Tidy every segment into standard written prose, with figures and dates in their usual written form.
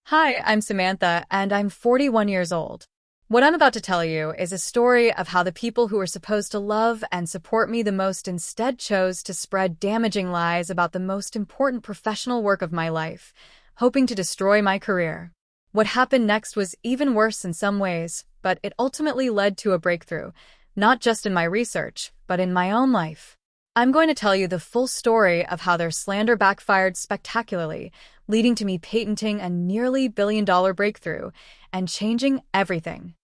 Hi, I'm Samantha, and I'm 41 years old. What I'm about to tell you is a story of how the people who were supposed to love and support me the most instead chose to spread damaging lies about the most important professional work of my life, hoping to destroy my career. What happened next was even worse in some ways, but it ultimately led to a breakthrough, not just in my research, but in my own life. I'm going to tell you the full story of how their slander backfired spectacularly, leading to me patenting a nearly billion-dollar breakthrough and changing everything.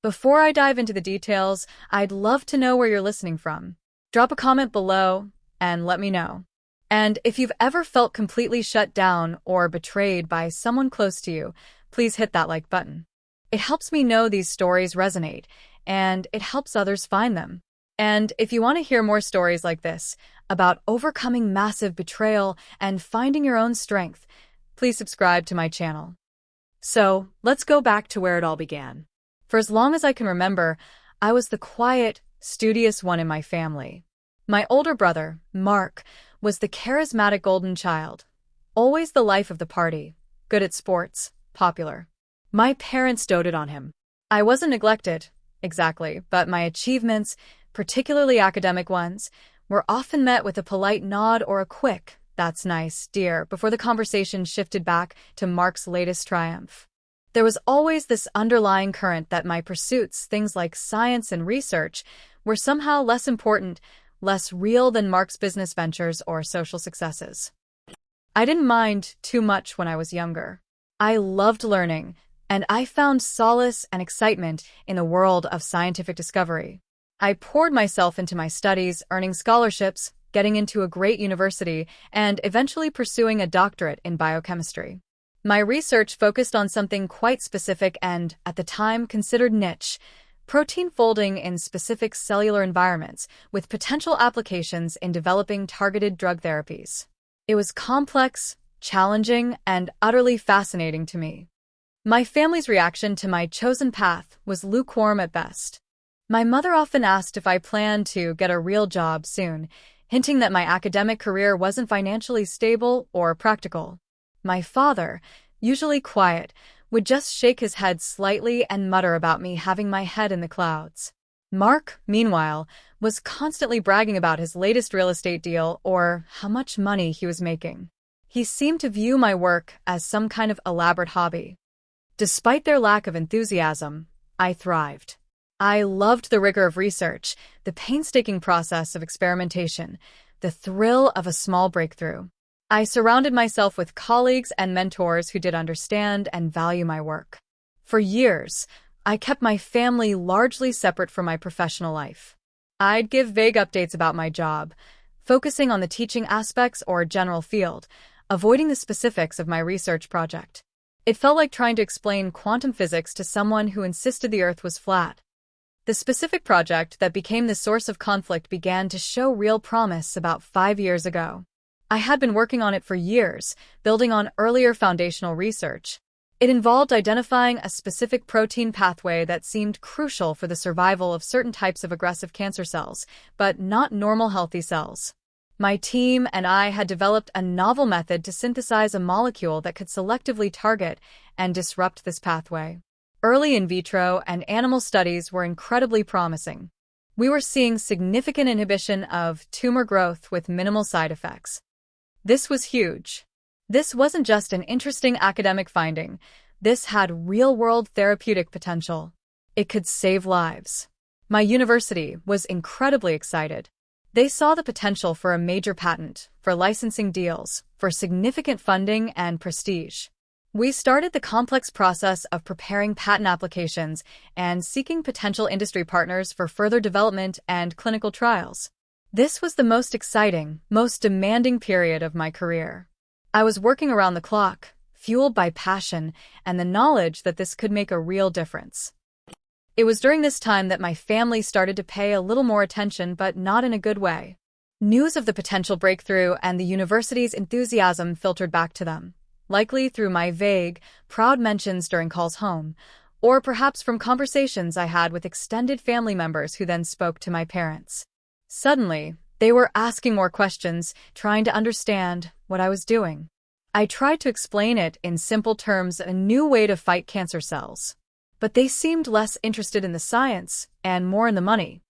Before I dive into the details, I'd love to know where you're listening from. Drop a comment below and let me know. And if you've ever felt completely shut down or betrayed by someone close to you, please hit that like button. It helps me know these stories resonate, and it helps others find them. And if you want to hear more stories like this, about overcoming massive betrayal and finding your own strength, please subscribe to my channel. So, let's go back to where it all began. For as long as I can remember, I was the quiet, studious one in my family. My older brother, Mark, was the charismatic golden child, always the life of the party, good at sports, popular. My parents doted on him. I wasn't neglected, exactly, but my achievements, particularly academic ones, were often met with a polite nod or a quick, "That's nice, dear," before the conversation shifted back to Mark's latest triumph. There was always this underlying current that my pursuits, things like science and research, were somehow less important, less real than Mark's business ventures or social successes. I didn't mind too much when I was younger. I loved learning, and I found solace and excitement in the world of scientific discovery. I poured myself into my studies, earning scholarships, getting into a great university, and eventually pursuing a doctorate in biochemistry. My research focused on something quite specific and, at the time, considered niche: protein folding in specific cellular environments, with potential applications in developing targeted drug therapies. It was complex, challenging, and utterly fascinating to me. My family's reaction to my chosen path was lukewarm at best. My mother often asked if I planned to get a real job soon, hinting that my academic career wasn't financially stable or practical. My father, usually quiet, would just shake his head slightly and mutter about me having my head in the clouds. Mark, meanwhile, was constantly bragging about his latest real estate deal or how much money he was making. He seemed to view my work as some kind of elaborate hobby. Despite their lack of enthusiasm, I thrived. I loved the rigor of research, the painstaking process of experimentation, the thrill of a small breakthrough. I surrounded myself with colleagues and mentors who did understand and value my work. For years, I kept my family largely separate from my professional life. I'd give vague updates about my job, focusing on the teaching aspects or general field, avoiding the specifics of my research project. It felt like trying to explain quantum physics to someone who insisted the Earth was flat. The specific project that became the source of conflict began to show real promise about 5 years ago. I had been working on it for years, building on earlier foundational research. It involved identifying a specific protein pathway that seemed crucial for the survival of certain types of aggressive cancer cells, but not normal healthy cells. My team and I had developed a novel method to synthesize a molecule that could selectively target and disrupt this pathway. Early in vitro and animal studies were incredibly promising. We were seeing significant inhibition of tumor growth with minimal side effects. This was huge. This wasn't just an interesting academic finding. This had real-world therapeutic potential. It could save lives. My university was incredibly excited. They saw the potential for a major patent, for licensing deals, for significant funding and prestige. We started the complex process of preparing patent applications and seeking potential industry partners for further development and clinical trials. This was the most exciting, most demanding period of my career. I was working around the clock, fueled by passion and the knowledge that this could make a real difference. It was during this time that my family started to pay a little more attention, but not in a good way. News of the potential breakthrough and the university's enthusiasm filtered back to them, likely through my vague, proud mentions during calls home, or perhaps from conversations I had with extended family members who then spoke to my parents. Suddenly, they were asking more questions, trying to understand what I was doing. I tried to explain it in simple terms, a new way to fight cancer cells. But they seemed less interested in the science and more in the money.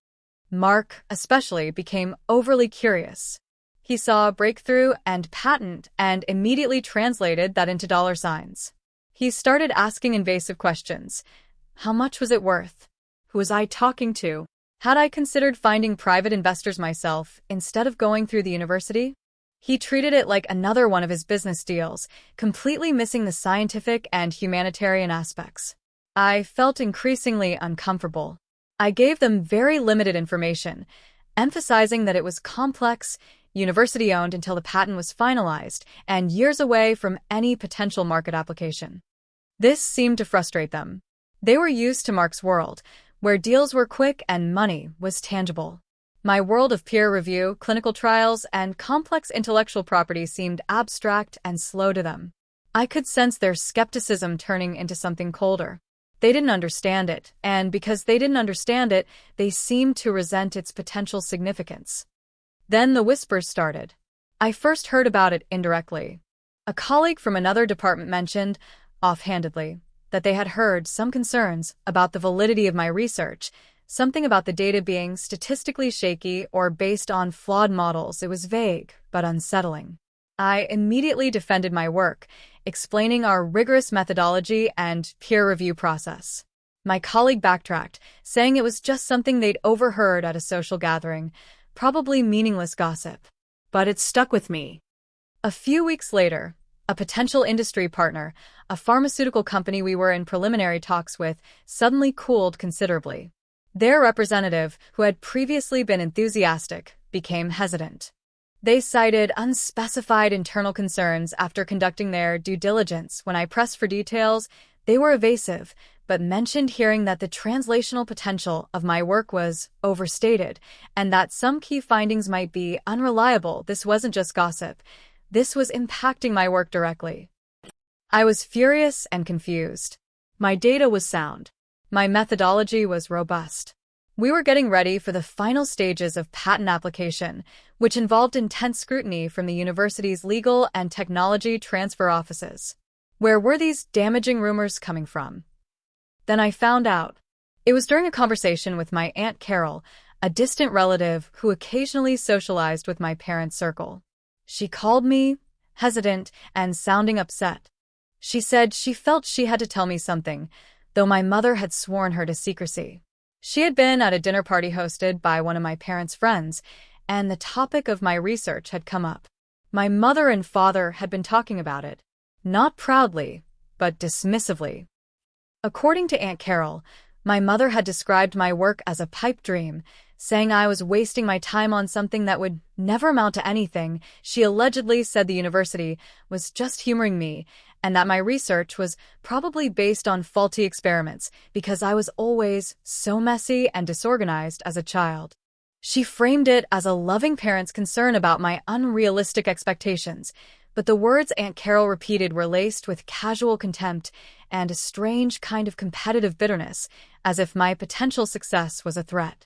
Mark, especially, became overly curious. He saw a breakthrough and patent and immediately translated that into dollar signs. He started asking invasive questions. How much was it worth? Who was I talking to? Had I considered finding private investors myself instead of going through the university? He treated it like another one of his business deals, completely missing the scientific and humanitarian aspects. I felt increasingly uncomfortable. I gave them very limited information, emphasizing that it was complex, university-owned until the patent was finalized, and years away from any potential market application. This seemed to frustrate them. They were used to Mark's world, where deals were quick and money was tangible. My world of peer review, clinical trials, and complex intellectual property seemed abstract and slow to them. I could sense their skepticism turning into something colder. They didn't understand it, and because they didn't understand it, they seemed to resent its potential significance. Then the whispers started. I first heard about it indirectly. A colleague from another department mentioned, offhandedly, that they had heard some concerns about the validity of my research, something about the data being statistically shaky or based on flawed models. It was vague, but unsettling. I immediately defended my work, explaining our rigorous methodology and peer review process. My colleague backtracked, saying it was just something they'd overheard at a social gathering, probably meaningless gossip. But it stuck with me. A few weeks later, a potential industry partner, a pharmaceutical company we were in preliminary talks with, suddenly cooled considerably. Their representative, who had previously been enthusiastic, became hesitant. They cited unspecified internal concerns after conducting their due diligence. When I pressed for details, they were evasive, but mentioned hearing that the translational potential of my work was overstated and that some key findings might be unreliable. This wasn't just gossip. This was impacting my work directly. I was furious and confused. My data was sound. My methodology was robust. We were getting ready for the final stages of patent application, which involved intense scrutiny from the university's legal and technology transfer offices. Where were these damaging rumors coming from? Then I found out. It was during a conversation with my Aunt Carol, a distant relative who occasionally socialized with my parents' circle. She called me, hesitant and sounding upset. She said she felt she had to tell me something, though my mother had sworn her to secrecy. She had been at a dinner party hosted by one of my parents' friends, and the topic of my research had come up. My mother and father had been talking about it, not proudly, but dismissively. According to Aunt Carol, my mother had described my work as a pipe dream, saying I was wasting my time on something that would never amount to anything. She allegedly said the university was just humoring me, and that my research was probably based on faulty experiments because I was always so messy and disorganized as a child. She framed it as a loving parent's concern about my unrealistic expectations, but the words Aunt Carol repeated were laced with casual contempt and a strange kind of competitive bitterness, as if my potential success was a threat.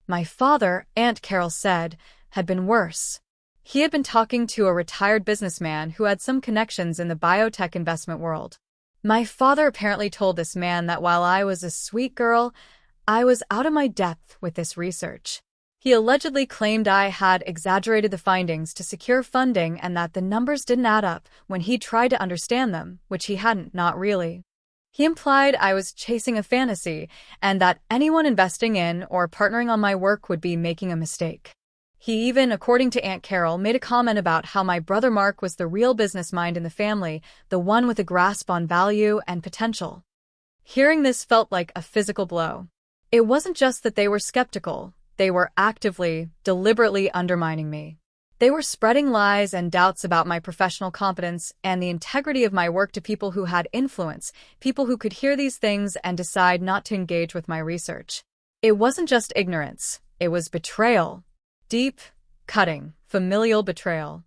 My father, Aunt Carol said, had been worse. He had been talking to a retired businessman who had some connections in the biotech investment world. My father apparently told this man that while I was a sweet girl, I was out of my depth with this research. He allegedly claimed I had exaggerated the findings to secure funding and that the numbers didn't add up when he tried to understand them, which he hadn't, not really. He implied I was chasing a fantasy and that anyone investing in or partnering on my work would be making a mistake. He even, according to Aunt Carol, made a comment about how my brother Mark was the real business mind in the family, the one with a grasp on value and potential. Hearing this felt like a physical blow. It wasn't just that they were skeptical, they were actively, deliberately undermining me. They were spreading lies and doubts about my professional competence and the integrity of my work to people who had influence, people who could hear these things and decide not to engage with my research. It wasn't just ignorance, it was betrayal. Deep, cutting, familial betrayal.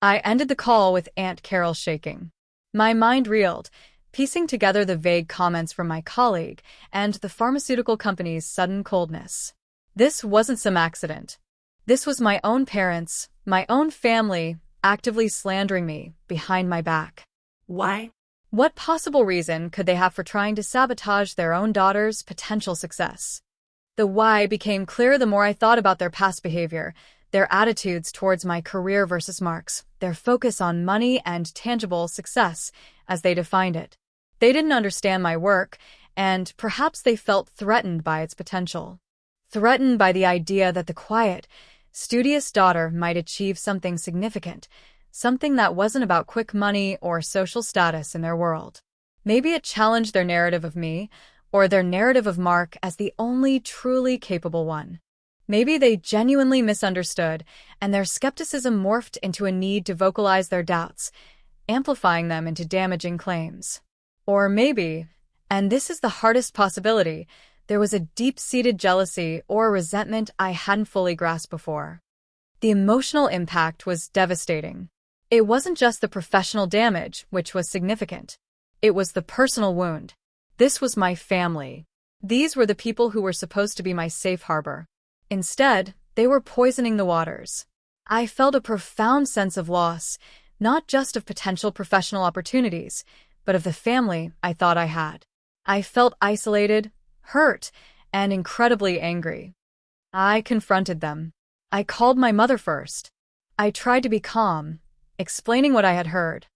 I ended the call with Aunt Carol shaking. My mind reeled, piecing together the vague comments from my colleague and the pharmaceutical company's sudden coldness. This wasn't some accident. This was my own parents, my own family, actively slandering me behind my back. Why? What possible reason could they have for trying to sabotage their own daughter's potential success? The why became clear the more I thought about their past behavior, their attitudes towards my career versus Mark's, their focus on money and tangible success, as they defined it. They didn't understand my work, and perhaps they felt threatened by its potential. Threatened by the idea that the quiet, studious daughter might achieve something significant, something that wasn't about quick money or social status in their world. Maybe it challenged their narrative of me, or their narrative of Mark as the only truly capable one. Maybe they genuinely misunderstood, and their skepticism morphed into a need to vocalize their doubts, amplifying them into damaging claims. Or maybe, and this is the hardest possibility, there was a deep-seated jealousy or resentment I hadn't fully grasped before. The emotional impact was devastating. It wasn't just the professional damage, which was significant. It was the personal wound. This was my family. These were the people who were supposed to be my safe harbor. Instead, they were poisoning the waters. I felt a profound sense of loss, not just of potential professional opportunities, but of the family I thought I had. I felt isolated, hurt, and incredibly angry. I confronted them. I called my mother first. I tried to be calm, explaining what I had heard.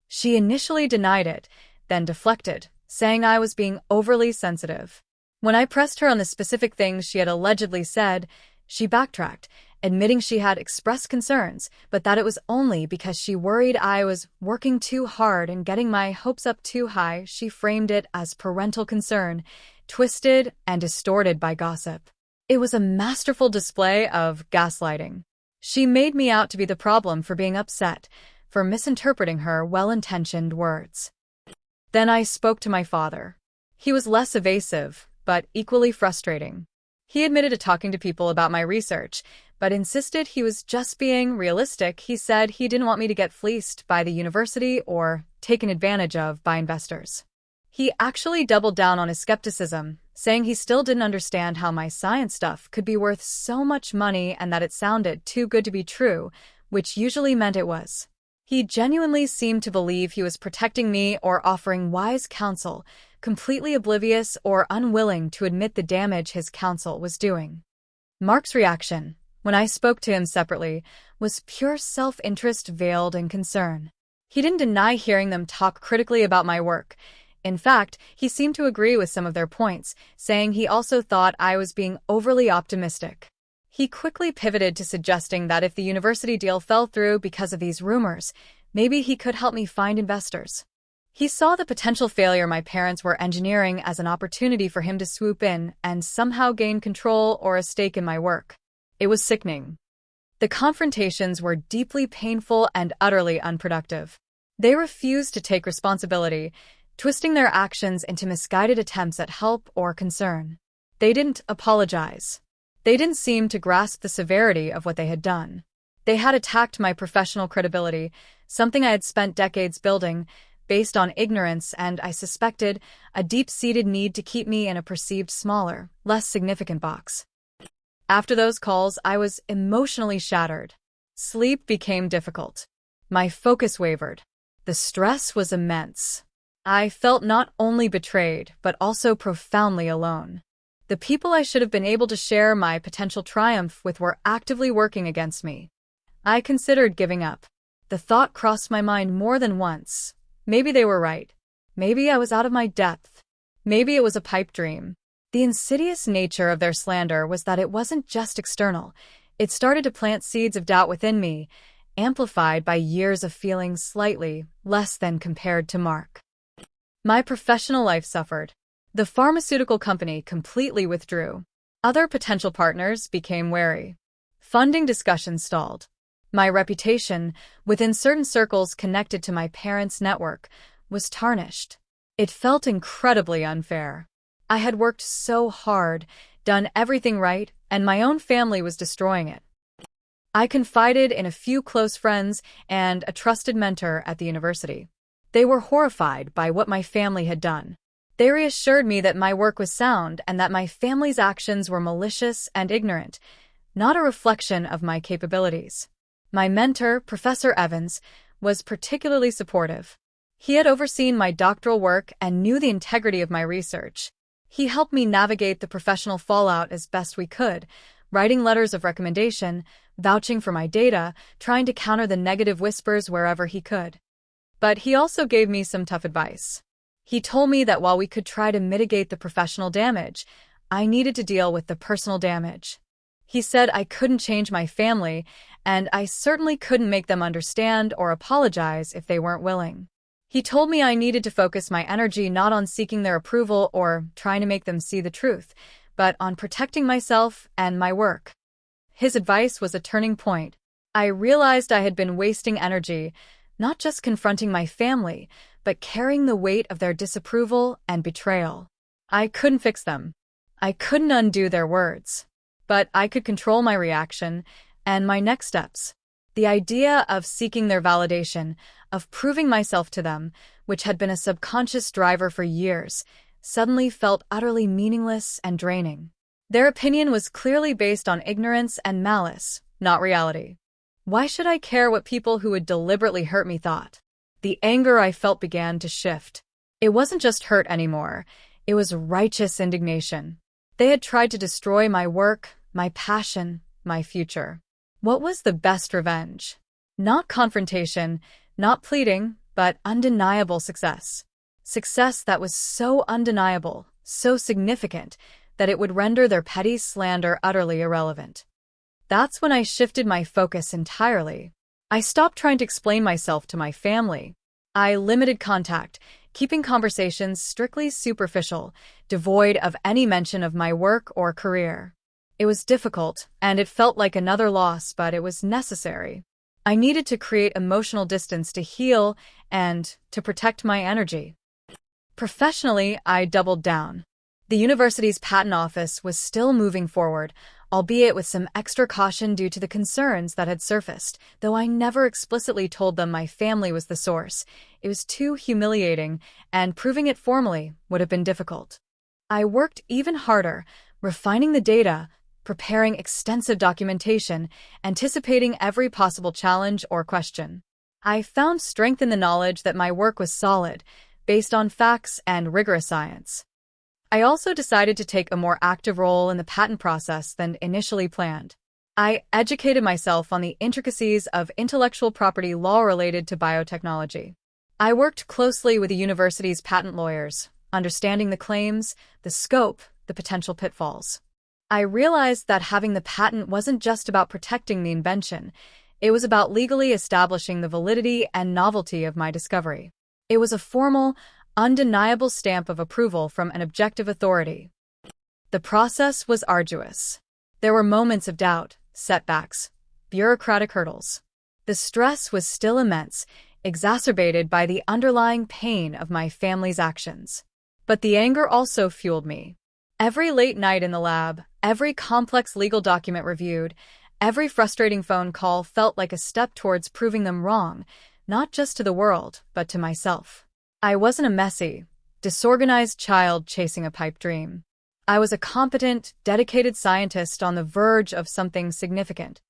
She initially denied it, then deflected, saying I was being overly sensitive. When I pressed her on the specific things she had allegedly said, she backtracked, admitting she had expressed concerns, but that it was only because she worried I was working too hard and getting my hopes up too high. She framed it as parental concern, twisted and distorted by gossip. It was a masterful display of gaslighting. She made me out to be the problem for being upset, for misinterpreting her well-intentioned words. Then I spoke to my father. He was less evasive, but equally frustrating. He admitted to talking to people about my research, but insisted he was just being realistic. He said he didn't want me to get fleeced by the university or taken advantage of by investors. He actually doubled down on his skepticism, saying he still didn't understand how my science stuff could be worth so much money and that it sounded too good to be true, which usually meant it was. He genuinely seemed to believe he was protecting me or offering wise counsel, completely oblivious or unwilling to admit the damage his counsel was doing. Mark's reaction, when I spoke to him separately, was pure self-interest veiled in concern. He didn't deny hearing them talk critically about my work. In fact, he seemed to agree with some of their points, saying he also thought I was being overly optimistic. He quickly pivoted to suggesting that if the university deal fell through because of these rumors, maybe he could help me find investors. He saw the potential failure my parents were engineering as an opportunity for him to swoop in and somehow gain control or a stake in my work. It was sickening. The confrontations were deeply painful and utterly unproductive. They refused to take responsibility, twisting their actions into misguided attempts at help or concern. They didn't apologize. They didn't seem to grasp the severity of what they had done. They had attacked my professional credibility, something I had spent decades building, based on ignorance and, I suspected, a deep-seated need to keep me in a perceived smaller, less significant box. After those calls, I was emotionally shattered. Sleep became difficult. My focus wavered. The stress was immense. I felt not only betrayed, but also profoundly alone. The people I should have been able to share my potential triumph with were actively working against me. I considered giving up. The thought crossed my mind more than once. Maybe they were right. Maybe I was out of my depth. Maybe it was a pipe dream. The insidious nature of their slander was that it wasn't just external. It started to plant seeds of doubt within me, amplified by years of feeling slightly less than compared to Mark. My professional life suffered. The pharmaceutical company completely withdrew. Other potential partners became wary. Funding discussions stalled. My reputation, within certain circles connected to my parents' network, was tarnished. It felt incredibly unfair. I had worked so hard, done everything right, and my own family was destroying it. I confided in a few close friends and a trusted mentor at the university. They were horrified by what my family had done. They reassured me that my work was sound and that my family's actions were malicious and ignorant, not a reflection of my capabilities. My mentor, Professor Evans, was particularly supportive. He had overseen my doctoral work and knew the integrity of my research. He helped me navigate the professional fallout as best we could, writing letters of recommendation, vouching for my data, trying to counter the negative whispers wherever he could. But he also gave me some tough advice. He told me that while we could try to mitigate the professional damage, I needed to deal with the personal damage. He said I couldn't change my family, and I certainly couldn't make them understand or apologize if they weren't willing. He told me I needed to focus my energy not on seeking their approval or trying to make them see the truth, but on protecting myself and my work. His advice was a turning point. I realized I had been wasting energy, not just confronting my family, but carrying the weight of their disapproval and betrayal. I couldn't fix them. I couldn't undo their words. But I could control my reaction and my next steps. The idea of seeking their validation, of proving myself to them, which had been a subconscious driver for years, suddenly felt utterly meaningless and draining. Their opinion was clearly based on ignorance and malice, not reality. Why should I care what people who would deliberately hurt me thought? The anger I felt began to shift. It wasn't just hurt anymore. It was righteous indignation. They had tried to destroy my work, my passion, my future. What was the best revenge? Not confrontation, not pleading, but undeniable success. Success that was so undeniable, so significant, that it would render their petty slander utterly irrelevant. That's when I shifted my focus entirely. I stopped trying to explain myself to my family. I limited contact, keeping conversations strictly superficial, devoid of any mention of my work or career. It was difficult, and it felt like another loss, but it was necessary. I needed to create emotional distance to heal and to protect my energy. Professionally, I doubled down. The university's patent office was still moving forward, albeit with some extra caution due to the concerns that had surfaced, though I never explicitly told them my family was the source. It was too humiliating, and proving it formally would have been difficult. I worked even harder, refining the data, preparing extensive documentation, anticipating every possible challenge or question. I found strength in the knowledge that my work was solid, based on facts and rigorous science. I also decided to take a more active role in the patent process than initially planned. I educated myself on the intricacies of intellectual property law related to biotechnology. I worked closely with the university's patent lawyers, understanding the claims, the scope, the potential pitfalls. I realized that having the patent wasn't just about protecting the invention. It was about legally establishing the validity and novelty of my discovery. It was a formal, undeniable stamp of approval from an objective authority. The process was arduous. There were moments of doubt, setbacks, bureaucratic hurdles. The stress was still immense, exacerbated by the underlying pain of my family's actions. But the anger also fueled me. Every late night in the lab, every complex legal document reviewed, every frustrating phone call felt like a step towards proving them wrong, not just to the world, but to myself. I wasn't a messy, disorganized child chasing a pipe dream. I was a competent, dedicated scientist on the verge of something significant.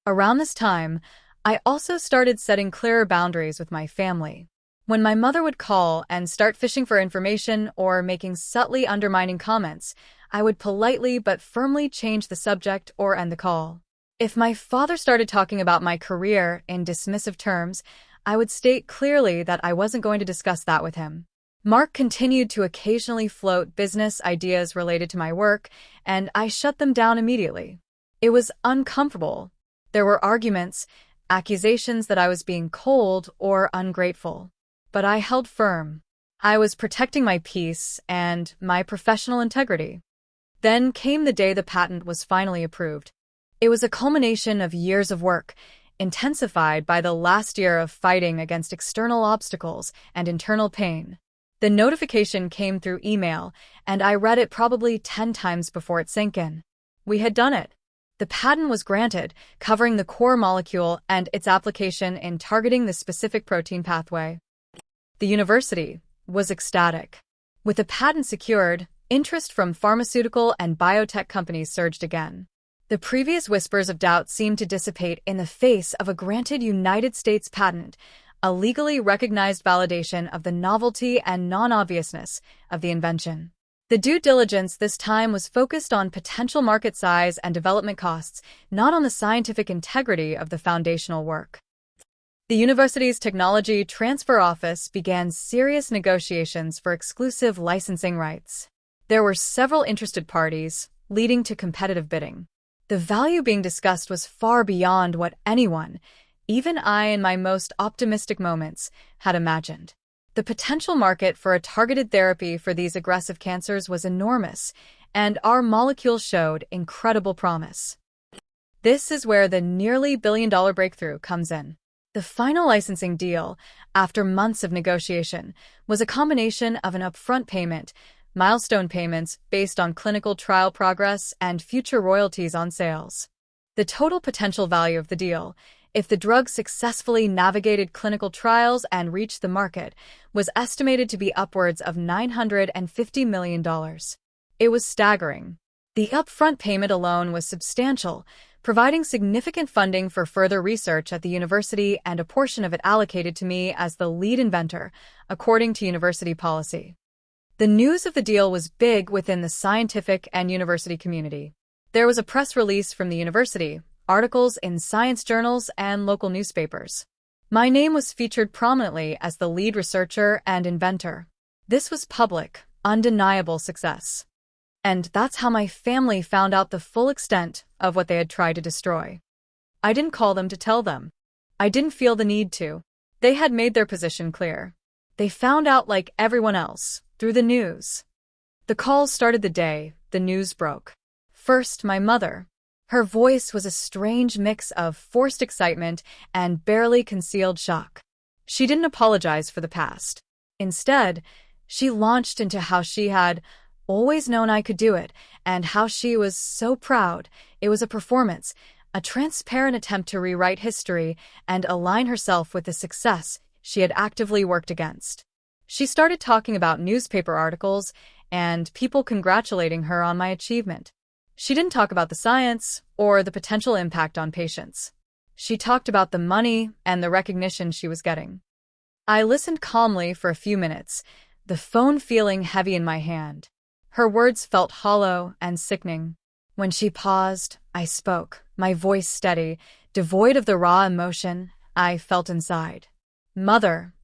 Around this time, I also started setting clearer boundaries with my family. When my mother would call and start fishing for information or making subtly undermining comments, I would politely but firmly change the subject or end the call. If my father started talking about my career in dismissive terms, I would state clearly that I wasn't going to discuss that with him. Mark continued to occasionally float business ideas related to my work, and I shut them down immediately. It was uncomfortable. There were arguments, accusations that I was being cold or ungrateful. But I held firm. I was protecting my peace and my professional integrity. Then came the day the patent was finally approved. It was a culmination of years of work, intensified by the last year of fighting against external obstacles and internal pain. The notification came through email, and I read it probably 10 times before it sank in. We had done it. The patent was granted, covering the core molecule and its application in targeting the specific protein pathway. The university was ecstatic. With the patent secured, interest from pharmaceutical and biotech companies surged again. The previous whispers of doubt seemed to dissipate in the face of a granted United States patent, a legally recognized validation of the novelty and non-obviousness of the invention. The due diligence this time was focused on potential market size and development costs, not on the scientific integrity of the foundational work. The university's technology transfer office began serious negotiations for exclusive licensing rights. There were several interested parties, leading to competitive bidding. The value being discussed was far beyond what anyone, even I in my most optimistic moments, had imagined. The potential market for a targeted therapy for these aggressive cancers was enormous, and our molecule showed incredible promise. This is where the nearly billion-dollar breakthrough comes in. The final licensing deal, after months of negotiation, was a combination of an upfront payment, milestone payments based on clinical trial progress, and future royalties on sales. The total potential value of the deal, if the drug successfully navigated clinical trials and reached the market, was estimated to be upwards of $950 million. It was staggering. The upfront payment alone was substantial, providing significant funding for further research at the university and a portion of it allocated to me as the lead inventor, according to university policy. The news of the deal was big within the scientific and university community. There was a press release from the university, articles in science journals and local newspapers. My name was featured prominently as the lead researcher and inventor. This was public, undeniable success. And that's how my family found out the full extent of what they had tried to destroy. I didn't call them to tell them. I didn't feel the need to. They had made their position clear. They found out like everyone else, through the news. The calls started the day the news broke. First, my mother. Her voice was a strange mix of forced excitement and barely concealed shock. She didn't apologize for the past. Instead, she launched into how she had always known I could do it, and how she was so proud. It was a performance, a transparent attempt to rewrite history and align herself with the success she had actively worked against. She started talking about newspaper articles and people congratulating her on my achievement. She didn't talk about the science or the potential impact on patients. She talked about the money and the recognition she was getting. I listened calmly for a few minutes, the phone feeling heavy in my hand. Her words felt hollow and sickening. When she paused, I spoke, my voice steady, devoid of the raw emotion I felt inside. "Mother,"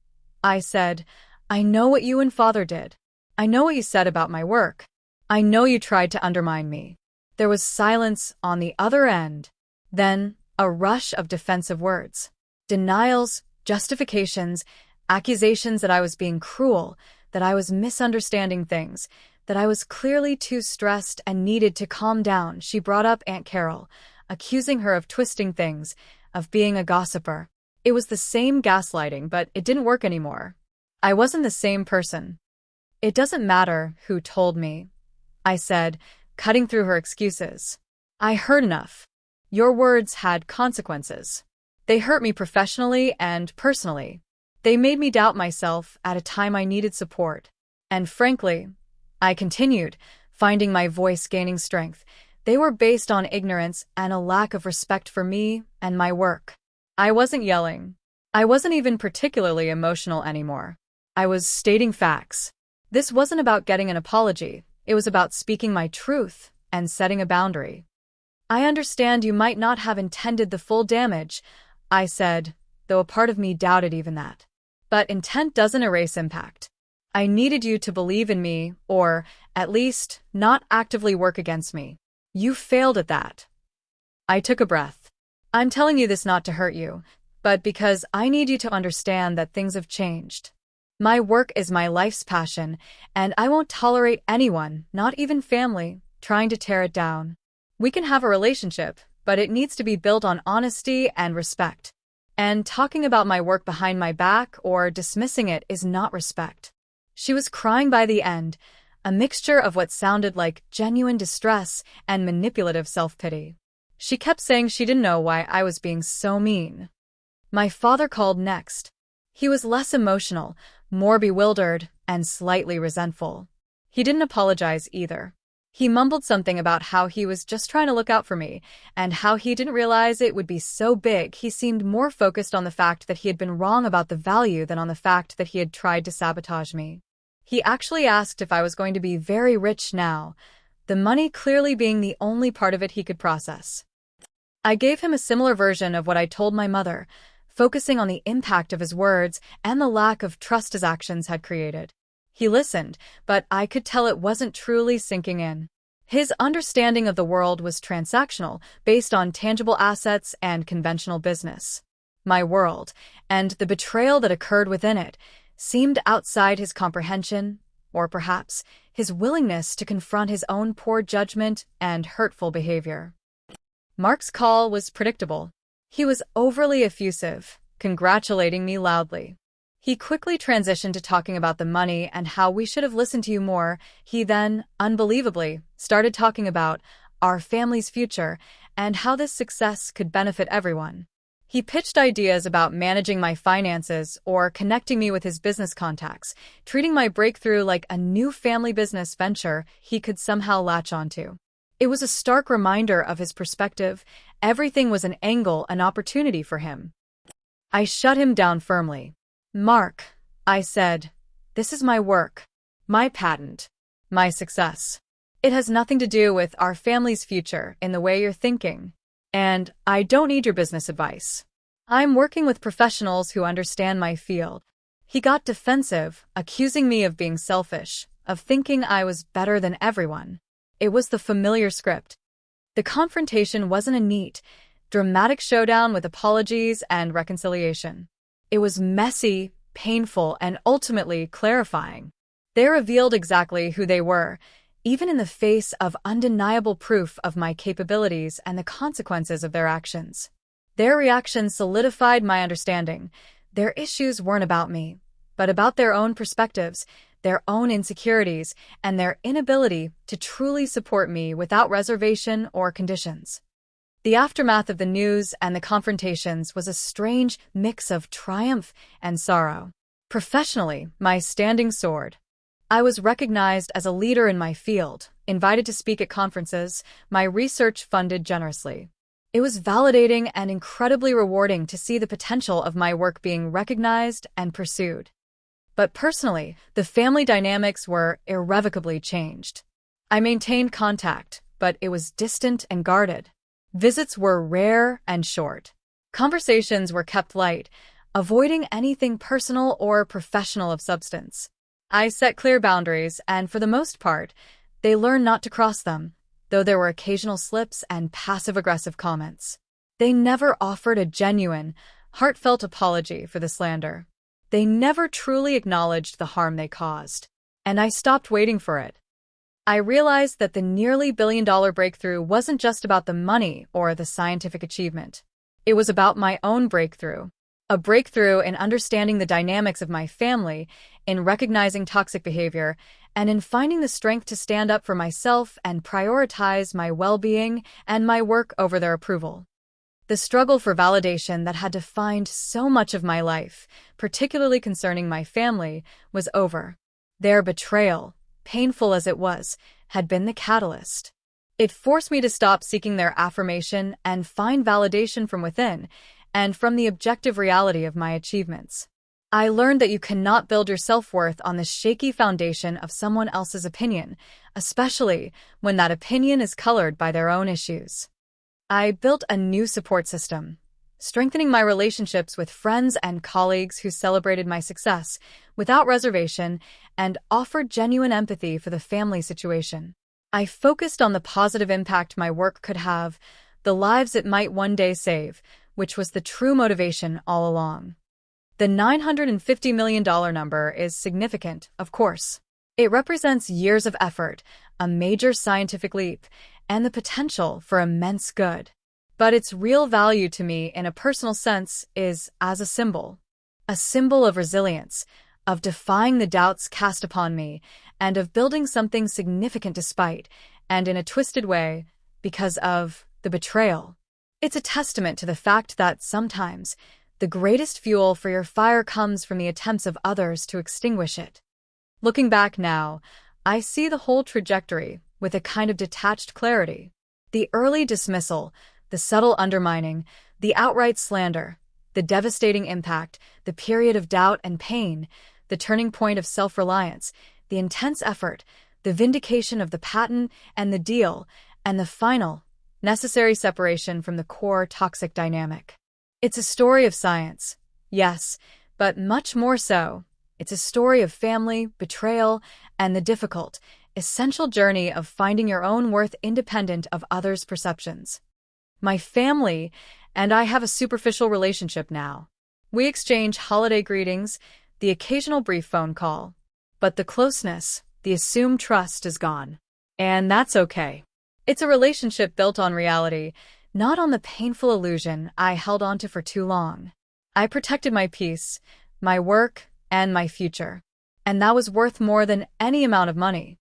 I said, "I know what you and Father did. I know what you said about my work. I know you tried to undermine me." There was silence on the other end. Then, a rush of defensive words. Denials, justifications, accusations that I was being cruel, that I was misunderstanding things, that I was clearly too stressed and needed to calm down. She brought up Aunt Carol, accusing her of twisting things, of being a gossiper. It was the same gaslighting, but it didn't work anymore. I wasn't the same person. "It doesn't matter who told me," I said, cutting through her excuses. "I heard enough. Your words had consequences. They hurt me professionally and personally. They made me doubt myself at a time I needed support. And frankly," I continued, finding my voice gaining strength, "they were based on ignorance and a lack of respect for me and my work." I wasn't yelling. I wasn't even particularly emotional anymore. I was stating facts. This wasn't about getting an apology. It was about speaking my truth and setting a boundary. "I understand you might not have intended the full damage," I said, though a part of me doubted even that. "But intent doesn't erase impact. I needed you to believe in me, or, at least, not actively work against me. You failed at that." I took a breath. "I'm telling you this not to hurt you, but because I need you to understand that things have changed. My work is my life's passion, and I won't tolerate anyone, not even family, trying to tear it down. We can have a relationship, but it needs to be built on honesty and respect. And talking about my work behind my back or dismissing it is not respect." She was crying by the end, a mixture of what sounded like genuine distress and manipulative self-pity. She kept saying she didn't know why I was being so mean. My father called next. He was less emotional, more bewildered, and slightly resentful. He didn't apologize either. He mumbled something about how he was just trying to look out for me, and how he didn't realize it would be so big. He seemed more focused on the fact that he had been wrong about the value than on the fact that he had tried to sabotage me. He actually asked if I was going to be very rich now, the money clearly being the only part of it he could process. I gave him a similar version of what I told my mother, focusing on the impact of his words and the lack of trust his actions had created. He listened, but I could tell it wasn't truly sinking in. His understanding of the world was transactional, based on tangible assets and conventional business. My world, and the betrayal that occurred within it, seemed outside his comprehension, or perhaps his willingness to confront his own poor judgment and hurtful behavior. Mark's call was predictable. He was overly effusive, congratulating me loudly. He quickly transitioned to talking about the money and how we should have listened to you more. He then, unbelievably, started talking about our family's future and how this success could benefit everyone. He pitched ideas about managing my finances or connecting me with his business contacts, treating my breakthrough like a new family business venture he could somehow latch onto. It was a stark reminder of his perspective. Everything was an angle, an opportunity for him. I shut him down firmly. Mark, I said, this is my work, my patent, my success. It has nothing to do with our family's future in the way you're thinking. And I don't need your business advice. I'm working with professionals who understand my field. He got defensive, accusing me of being selfish, of thinking I was better than everyone. It was the familiar script. The confrontation wasn't a neat, dramatic showdown with apologies and reconciliation. It was messy, painful, and ultimately clarifying. They revealed exactly who they were, even in the face of undeniable proof of my capabilities and the consequences of their actions. Their reactions solidified my understanding. Their issues weren't about me, but about their own perspectives, their own insecurities, and their inability to truly support me without reservation or conditions. The aftermath of the news and the confrontations was a strange mix of triumph and sorrow. Professionally, my standing soared. I was recognized as a leader in my field, invited to speak at conferences, my research funded generously. It was validating and incredibly rewarding to see the potential of my work being recognized and pursued. But personally, the family dynamics were irrevocably changed. I maintained contact, but it was distant and guarded. Visits were rare and short. Conversations were kept light, avoiding anything personal or professional of substance. I set clear boundaries, and for the most part, they learned not to cross them, though there were occasional slips and passive-aggressive comments. They never offered a genuine, heartfelt apology for the slander. They never truly acknowledged the harm they caused, and I stopped waiting for it. I realized that the nearly billion-dollar breakthrough wasn't just about the money or the scientific achievement. It was about my own breakthrough. A breakthrough in understanding the dynamics of my family, in recognizing toxic behavior, and in finding the strength to stand up for myself and prioritize my well-being and my work over their approval. The struggle for validation that had defined so much of my life, particularly concerning my family, was over. Their betrayal, painful as it was, had been the catalyst. It forced me to stop seeking their affirmation and find validation from within, and from the objective reality of my achievements. I learned that you cannot build your self-worth on the shaky foundation of someone else's opinion, especially when that opinion is colored by their own issues. I built a new support system, strengthening my relationships with friends and colleagues who celebrated my success without reservation and offered genuine empathy for the family situation. I focused on the positive impact my work could have, the lives it might one day save, which was the true motivation all along. The $950 million number is significant, of course. It represents years of effort, a major scientific leap, and the potential for immense good. But its real value to me in a personal sense is as a symbol of resilience, of defying the doubts cast upon me, and of building something significant despite, and in a twisted way, because of the betrayal. It's a testament to the fact that sometimes the greatest fuel for your fire comes from the attempts of others to extinguish it. Looking back now, I see the whole trajectory with a kind of detached clarity. The early dismissal, the subtle undermining, the outright slander, the devastating impact, the period of doubt and pain, the turning point of self-reliance, the intense effort, the vindication of the patent and the deal, and the final, necessary separation from the core toxic dynamic. It's a story of science, yes, but much more so. It's a story of family, betrayal, and the difficult, essential journey of finding your own worth independent of others' perceptions. My family and I have a superficial relationship now. We exchange holiday greetings, the occasional brief phone call. But the closeness, the assumed trust is gone. And that's okay. It's a relationship built on reality, not on the painful illusion I held onto for too long. I protected my peace, my work, and my future. And that was worth more than any amount of money.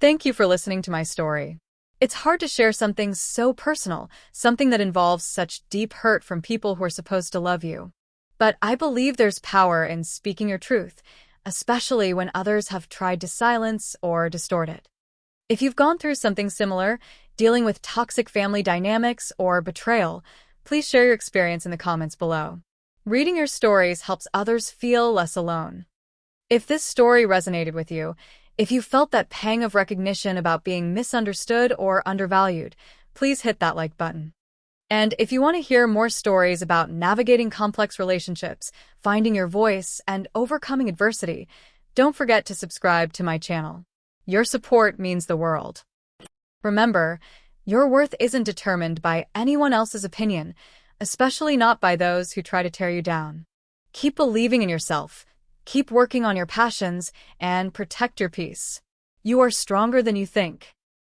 Thank you for listening to my story. It's hard to share something so personal, something that involves such deep hurt from people who are supposed to love you. But I believe there's power in speaking your truth, especially when others have tried to silence or distort it. If you've gone through something similar, dealing with toxic family dynamics or betrayal, please share your experience in the comments below. Reading your stories helps others feel less alone. If this story resonated with you, if you felt that pang of recognition about being misunderstood or undervalued, please hit that like button. And if you want to hear more stories about navigating complex relationships, finding your voice, and overcoming adversity, don't forget to subscribe to my channel. Your support means the world. Remember, your worth isn't determined by anyone else's opinion, especially not by those who try to tear you down. Keep believing in yourself, keep working on your passions, and protect your peace. You are stronger than you think.